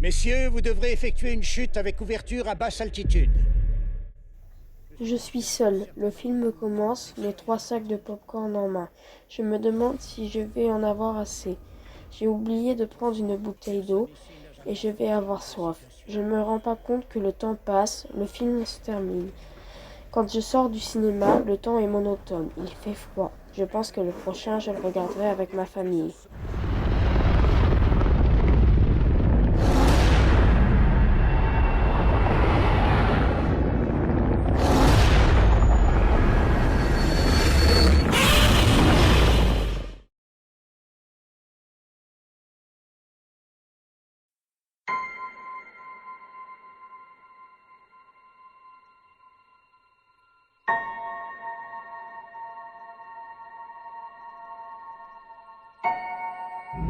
Messieurs, vous devrez effectuer une chute avec ouverture à basse altitude. Je suis seul. Le film commence, mes 3 sacs de pop-corn en main. Je me demande si je vais en avoir assez. J'ai oublié de prendre une bouteille d'eau et je vais avoir soif. Je ne me rends pas compte que le temps passe, le film se termine. Quand je sors du cinéma, le temps est monotone, il fait froid. Je pense que le prochain, je le regarderai avec ma famille.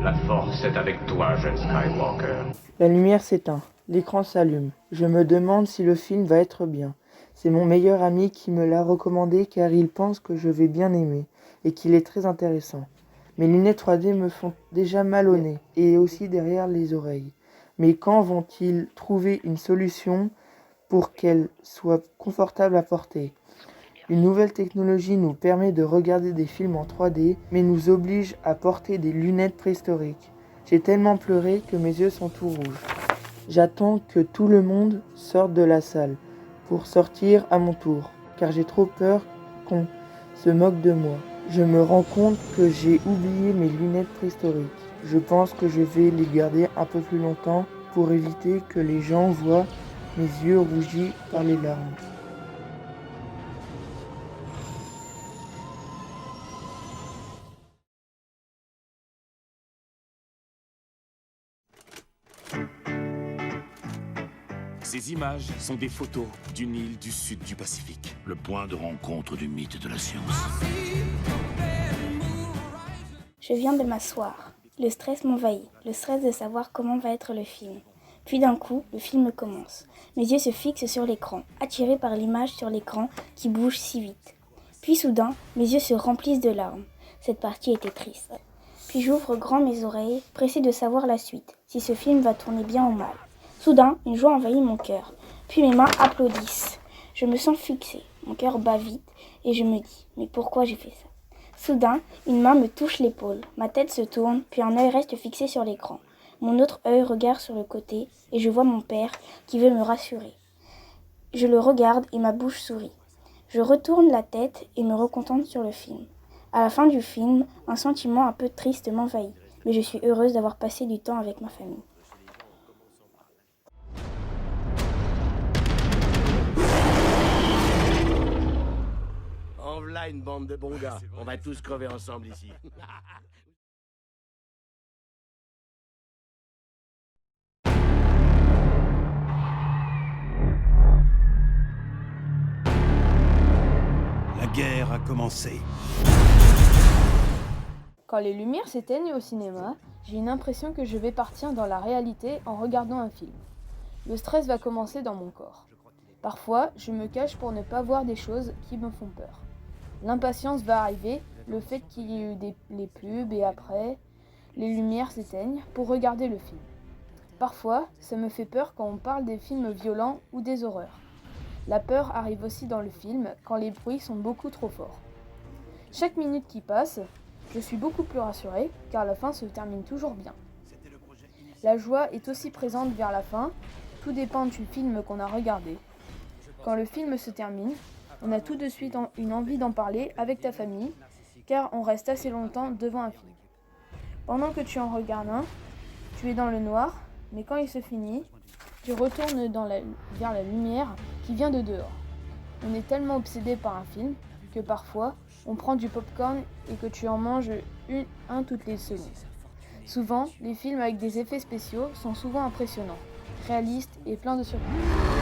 La force est avec toi, jeune Skywalker. La lumière s'éteint, l'écran s'allume. Je me demande si le film va être bien. C'est mon meilleur ami qui me l'a recommandé car il pense que je vais bien aimer et qu'il est très intéressant. Mes lunettes 3D me font déjà mal au nez et aussi derrière les oreilles. Mais quand vont-ils trouver une solution pour qu'elles soient confortables à porter ? Une nouvelle technologie nous permet de regarder des films en 3D, mais nous oblige à porter des lunettes préhistoriques. J'ai tellement pleuré que mes yeux sont tout rouges. J'attends que tout le monde sorte de la salle pour sortir à mon tour, car j'ai trop peur qu'on se moque de moi. Je me rends compte que j'ai oublié mes lunettes préhistoriques. Je pense que je vais les garder un peu plus longtemps pour éviter que les gens voient mes yeux rougis par les larmes. Ces images sont des photos d'une île du sud du Pacifique. Le point de rencontre du mythe et de la science. Je viens de m'asseoir. Le stress m'envahit, le stress de savoir comment va être le film. Puis d'un coup, le film commence. Mes yeux se fixent sur l'écran, attirés par l'image sur l'écran qui bouge si vite. Puis soudain, mes yeux se remplissent de larmes. Cette partie était triste. Puis j'ouvre grand mes oreilles, pressée de savoir la suite, si ce film va tourner bien ou mal. Soudain, une joie envahit mon cœur. Puis mes mains applaudissent. Je me sens fixée, mon cœur bat vite et je me dis, mais pourquoi j'ai fait ça ? Soudain, une main me touche l'épaule, ma tête se tourne, puis un œil reste fixé sur l'écran. Mon autre œil regarde sur le côté et je vois mon père qui veut me rassurer. Je le regarde et ma bouche sourit. Je retourne la tête et me reconcentre sur le film. À la fin du film, un sentiment un peu triste m'envahit, mais je suis heureuse d'avoir passé du temps avec ma famille. En v'là une bande de bons gars. On va tous crever ensemble ici. La guerre a commencé. Quand les lumières s'éteignent au cinéma, j'ai une impression que je vais partir dans la réalité en regardant un film. Le stress va commencer dans mon corps. Parfois, je me cache pour ne pas voir des choses qui me font peur. L'impatience va arriver, le fait qu'il y ait eu les pubs et après, les lumières s'éteignent pour regarder le film. Parfois, ça me fait peur quand on parle des films violents ou des horreurs. La peur arrive aussi dans le film quand les bruits sont beaucoup trop forts. Chaque minute qui passe, je suis beaucoup plus rassurée car la fin se termine toujours bien. La joie est aussi présente vers la fin, tout dépend du film qu'on a regardé. Quand le film se termine, on a tout de suite une envie d'en parler avec ta famille car on reste assez longtemps devant un film. Pendant que tu en regardes un, tu es dans le noir, mais quand il se finit, tu retournes vers la lumière qui vient de dehors. On est tellement obsédé par un film que parfois, on prend du popcorn et que tu en manges un toutes les secondes. Souvent, les films avec des effets spéciaux sont souvent impressionnants, réalistes et pleins de surprises.